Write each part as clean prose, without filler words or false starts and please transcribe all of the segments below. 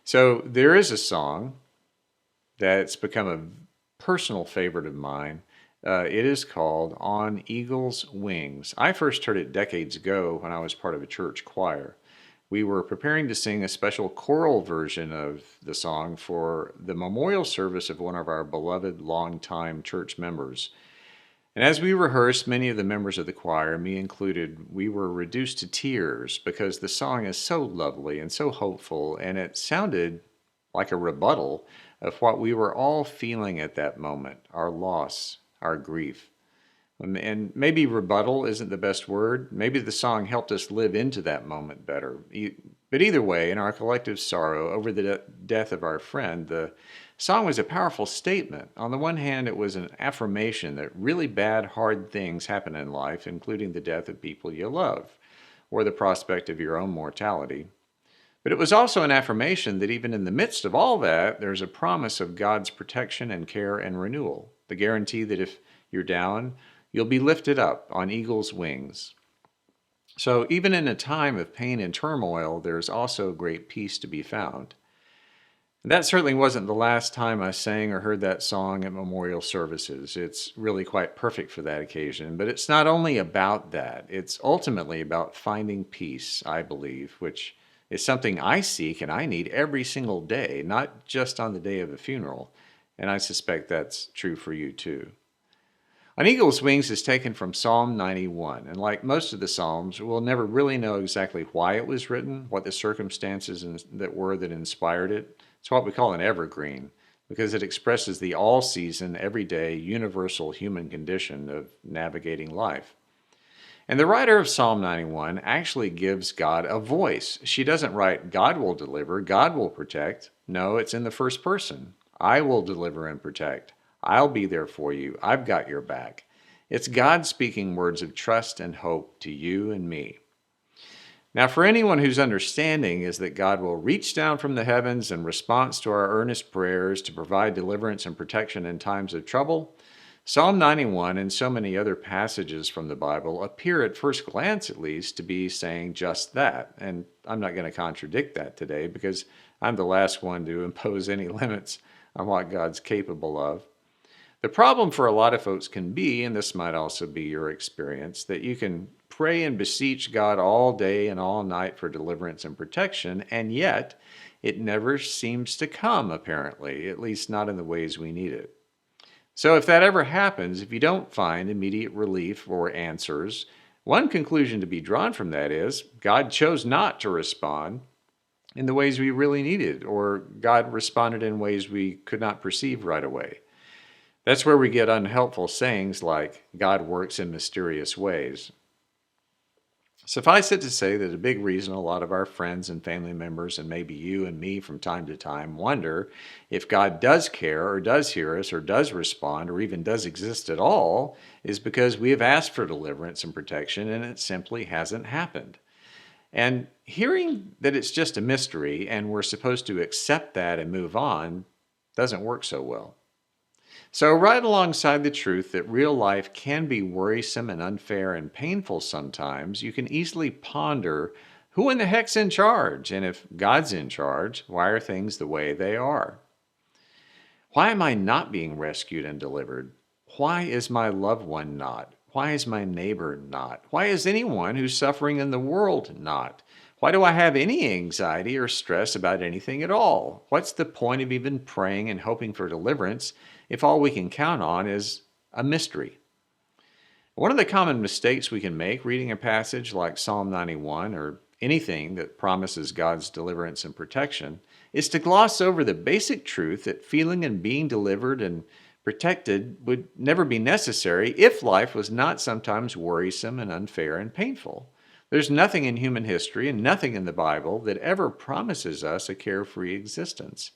So there is a song that's become a personal favorite of mine. It is called On Eagle's Wings. I first heard it decades ago when I was part of a church choir. We were preparing to sing a special choral version of the song for the memorial service of one of our beloved longtime church members. And as we rehearsed, many of the members of the choir, me included, we were reduced to tears because the song is so lovely and so hopeful, and it sounded like a rebuttal of what we were all feeling at that moment, our loss, our grief. And maybe rebuttal isn't the best word. Maybe the song helped us live into that moment better. But either way, in our collective sorrow over the death of our friend, the song was a powerful statement. On the one hand, it was an affirmation that really bad, hard things happen in life, including the death of people you love, or the prospect of your own mortality. But it was also an affirmation that even in the midst of all that, there's a promise of God's protection and care and renewal. The guarantee that if you're down, you'll be lifted up on eagle's wings. So even in a time of pain and turmoil, there's also great peace to be found. That certainly wasn't the last time I sang or heard that song at memorial services. It's really quite perfect for that occasion. But it's not only about that, it's ultimately about finding peace, I believe, which is something I seek and I need every single day, not just on the day of a funeral. And I suspect that's true for you too. On Eagle's Wings is taken from Psalm 91, and like most of the Psalms, we'll never really know exactly why it was written, what the circumstances that inspired it. It's what we call an evergreen, because it expresses the all-season, everyday, universal human condition of navigating life. And the writer of Psalm 91 actually gives God a voice. She doesn't write, God will deliver, God will protect. No, it's in the first person. I will deliver and protect. I'll be there for you. I've got your back. It's God speaking words of trust and hope to you and me. Now, for anyone whose understanding is that God will reach down from the heavens in response to our earnest prayers to provide deliverance and protection in times of trouble, Psalm 91 and so many other passages from the Bible appear at first glance, at least, to be saying just that. And I'm not going to contradict that today because I'm the last one to impose any limits on what God's capable of. The problem for a lot of folks can be, and this might also be your experience, that you can pray and beseech God all day and all night for deliverance and protection, and yet it never seems to come, apparently, at least not in the ways we need it. So if that ever happens, if you don't find immediate relief or answers, one conclusion to be drawn from that is God chose not to respond in the ways we really needed, or God responded in ways we could not perceive right away. That's where we get unhelpful sayings like, God works in mysterious ways. Suffice it to say that a big reason a lot of our friends and family members, and maybe you and me from time to time, wonder if God does care or does hear us or does respond or even does exist at all is because we have asked for deliverance and protection and it simply hasn't happened. And hearing that it's just a mystery and we're supposed to accept that and move on doesn't work so well. So, right alongside the truth that real life can be worrisome and unfair and painful sometimes, you can easily ponder who in the heck's in charge? And if God's in charge, why are things the way they are? Why am I not being rescued and delivered? Why is my loved one not? Why is my neighbor not? Why is anyone who's suffering in the world not? Why do I have any anxiety or stress about anything at all? What's the point of even praying and hoping for deliverance if all we can count on is a mystery? One of the common mistakes we can make reading a passage like Psalm 91 or anything that promises God's deliverance and protection is to gloss over the basic truth that feeling and being delivered and protected would never be necessary if life was not sometimes worrisome and unfair and painful. There's nothing in human history and nothing in the Bible that ever promises us a carefree existence.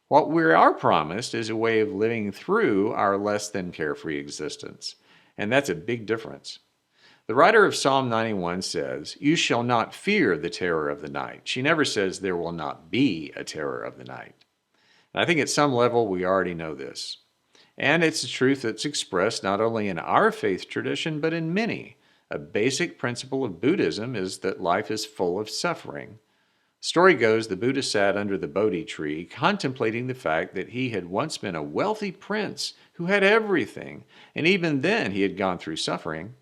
What we are promised is a way of living through our less than carefree existence. And that's a big difference. The writer of Psalm 91 says, "You shall not fear the terror of the night." She never says there will not be a terror of the night. And I think at some level we already know this. And it's a truth that's expressed not only in our faith tradition, but in many. A basic principle of Buddhism is that life is full of suffering. Story goes the Buddha sat under the Bodhi tree, contemplating the fact that he had once been a wealthy prince who had everything, and even then he had gone through suffering.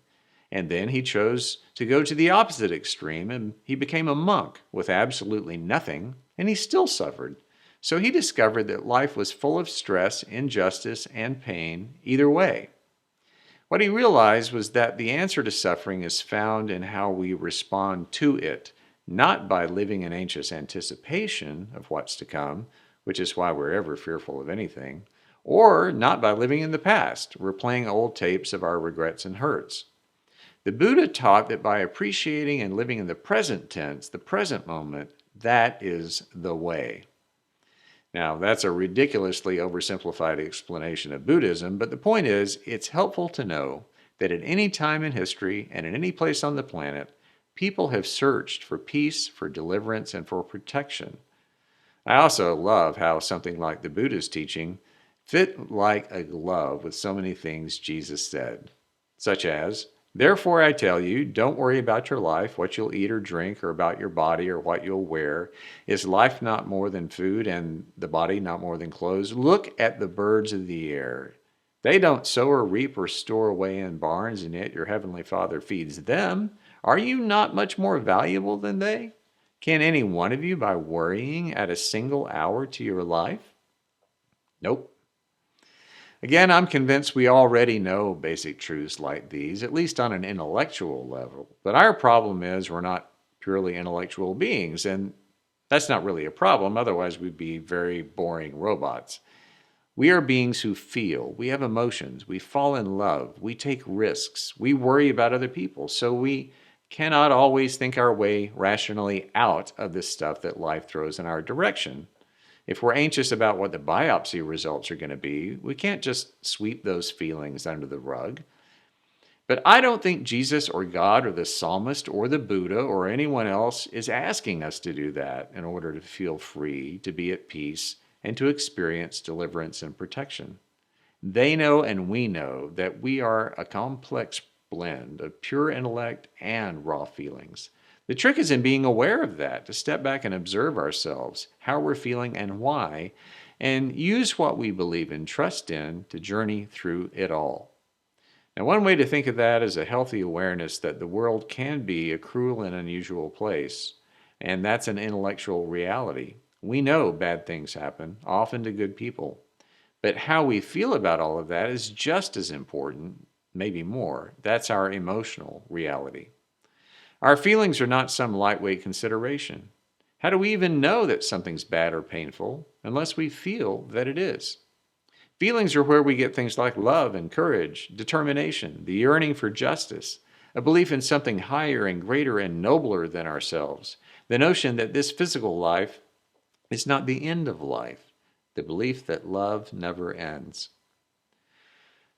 And then he chose to go to the opposite extreme, and he became a monk with absolutely nothing, and he still suffered. So he discovered that life was full of stress, injustice, and pain either way. What he realized was that the answer to suffering is found in how we respond to it, not by living in anxious anticipation of what's to come, which is why we're ever fearful of anything, or not by living in the past, replaying old tapes of our regrets and hurts. The Buddha taught that by appreciating and living in the present tense, the present moment, that is the way. Now, that's a ridiculously oversimplified explanation of Buddhism, but the point is, it's helpful to know that at any time in history and in any place on the planet, people have searched for peace, for deliverance, and for protection. I also love how something like the Buddha's teaching fit like a glove with so many things Jesus said, such as, "Therefore I tell you, don't worry about your life, what you'll eat or drink, or about your body or what you'll wear. Is life not more than food and the body not more than clothes? Look at the birds of the air. They don't sow or reap or store away in barns, and yet your heavenly Father feeds them. Are you not much more valuable than they? Can any one of you, by worrying, add a single hour to your life?" Nope. Again, I'm convinced we already know basic truths like these, at least on an intellectual level. But our problem is we're not purely intellectual beings, and that's not really a problem. Otherwise, we'd be very boring robots. We are beings who feel, we have emotions, we fall in love, we take risks, we worry about other people, so we cannot always think our way rationally out of the stuff that life throws in our direction. If we're anxious about what the biopsy results are going to be, we can't just sweep those feelings under the rug. But I don't think Jesus or God or the psalmist or the Buddha or anyone else is asking us to do that in order to feel free, to be at peace, and to experience deliverance and protection. They know and we know that we are a complex blend of pure intellect and raw feelings. The trick is in being aware of that, to step back and observe ourselves, how we're feeling and why, and use what we believe and trust in to journey through it all. Now, one way to think of that is a healthy awareness that the world can be a cruel and unusual place, and that's an intellectual reality. We know bad things happen, often to good people. But how we feel about all of that is just as important, maybe more. That's our emotional reality. Our feelings are not some lightweight consideration. How do we even know that something's bad or painful unless we feel that it is? Feelings are where we get things like love and courage, determination, the yearning for justice, a belief in something higher and greater and nobler than ourselves, the notion that this physical life is not the end of life, the belief that love never ends.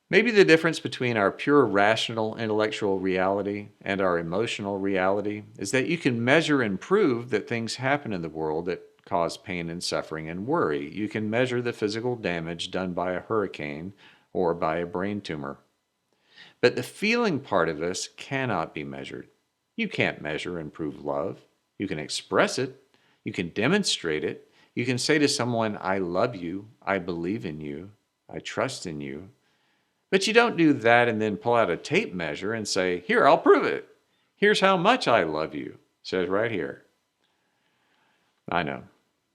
Maybe the difference between our pure rational intellectual reality and our emotional reality is that you can measure and prove that things happen in the world that cause pain and suffering and worry. You can measure the physical damage done by a hurricane or by a brain tumor. But the feeling part of us cannot be measured. You can't measure and prove love. You can express it. You can demonstrate it. You can say to someone, "I love you. I believe in you. I trust in you." But you don't do that and then pull out a tape measure and say, "Here, I'll prove it. Here's how much I love you." It says right here. I know.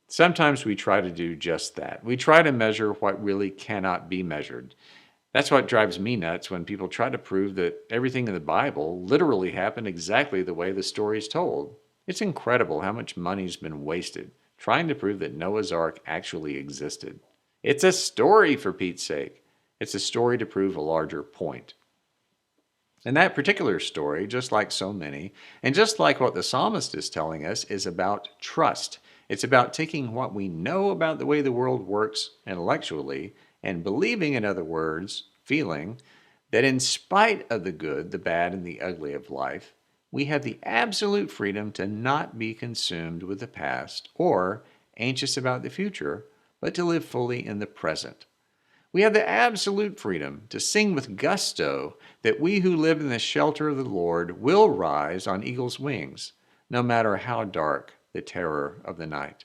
Sometimes we try to do just that. We try to measure what really cannot be measured. That's what drives me nuts when people try to prove that everything in the Bible literally happened exactly the way the story's told. It's incredible how much money's been wasted trying to prove that Noah's Ark actually existed. It's a story, for Pete's sake. It's a story to prove a larger point. And that particular story, just like so many, and just like what the psalmist is telling us, is about trust. It's about taking what we know about the way the world works intellectually and believing, in other words, feeling, that in spite of the good, the bad, and the ugly of life, we have the absolute freedom to not be consumed with the past or anxious about the future, but to live fully in the present. We have the absolute freedom to sing with gusto that we who live in the shelter of the Lord will rise on eagle's wings, no matter how dark the terror of the night.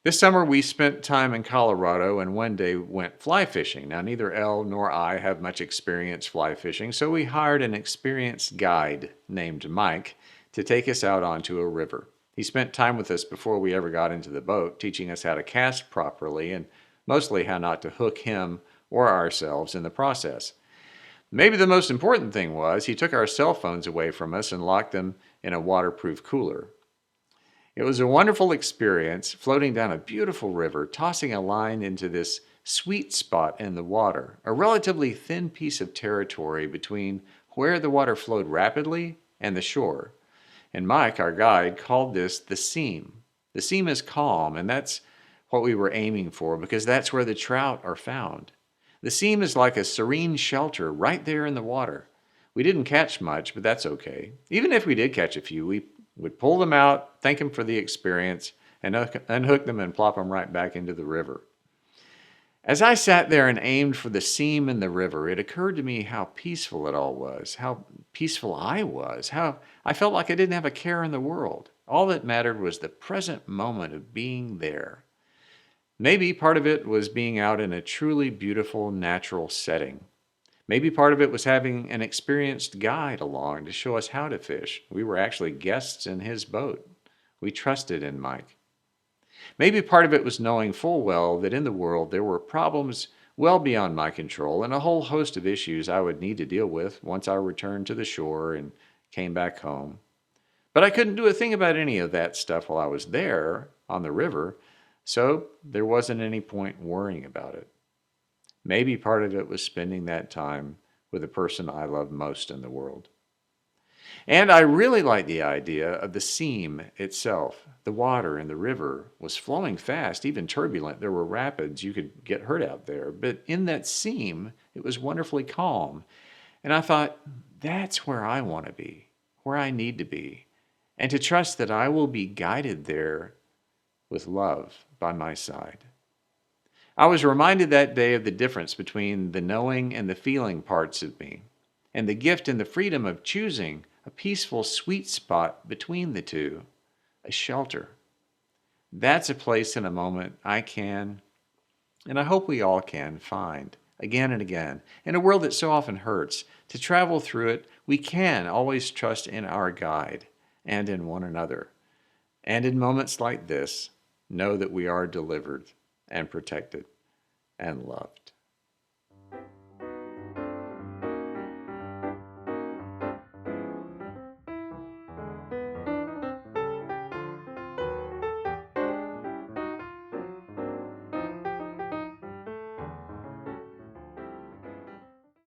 This summer, we spent time in Colorado and one day went fly fishing. Now, neither Elle nor I have much experience fly fishing, so we hired an experienced guide named Mike to take us out onto a river. He spent time with us before we ever got into the boat, teaching us how to cast properly and mostly how not to hook him or ourselves in the process. Maybe the most important thing was he took our cell phones away from us and locked them in a waterproof cooler. It was a wonderful experience floating down a beautiful river, tossing a line into this sweet spot in the water, a relatively thin piece of territory between where the water flowed rapidly and the shore. And Mike, our guide, called this the seam. The seam is calm, and that's what we were aiming for because that's where the trout are found. The seam is like a serene shelter right there in the water. We didn't catch much, but that's okay. Even if we did catch a few, we would pull them out, thank them for the experience, and unhook them and plop them right back into the river. As I sat there and aimed for the seam in the river, it occurred to me how peaceful it all was, how peaceful I was, how I felt like I didn't have a care in the world. All that mattered was the present moment of being there. Maybe part of it was being out in a truly beautiful natural setting. Maybe part of it was having an experienced guide along to show us how to fish. We were actually guests in his boat. We trusted in Mike. Maybe part of it was knowing full well that in the world there were problems well beyond my control and a whole host of issues I would need to deal with once I returned to the shore and came back home. But I couldn't do a thing about any of that stuff while I was there on the river, so there wasn't any point worrying about it. Maybe part of it was spending that time with the person I love most in the world. And I really like the idea of the seam itself. The water in the river was flowing fast, even turbulent. There were rapids. You could get hurt out there. But in that seam, it was wonderfully calm. And I thought, that's where I want to be, where I need to be, and to trust that I will be guided there with love by my side. I was reminded that day of the difference between the knowing and the feeling parts of me, and the gift and the freedom of choosing a peaceful, sweet spot between the two, a shelter. That's a place and a moment I can, and I hope we all can, find again and again. In a world that so often hurts, to travel through it, we can always trust in our guide and in one another. And in moments like this, know that we are delivered and protected and loved.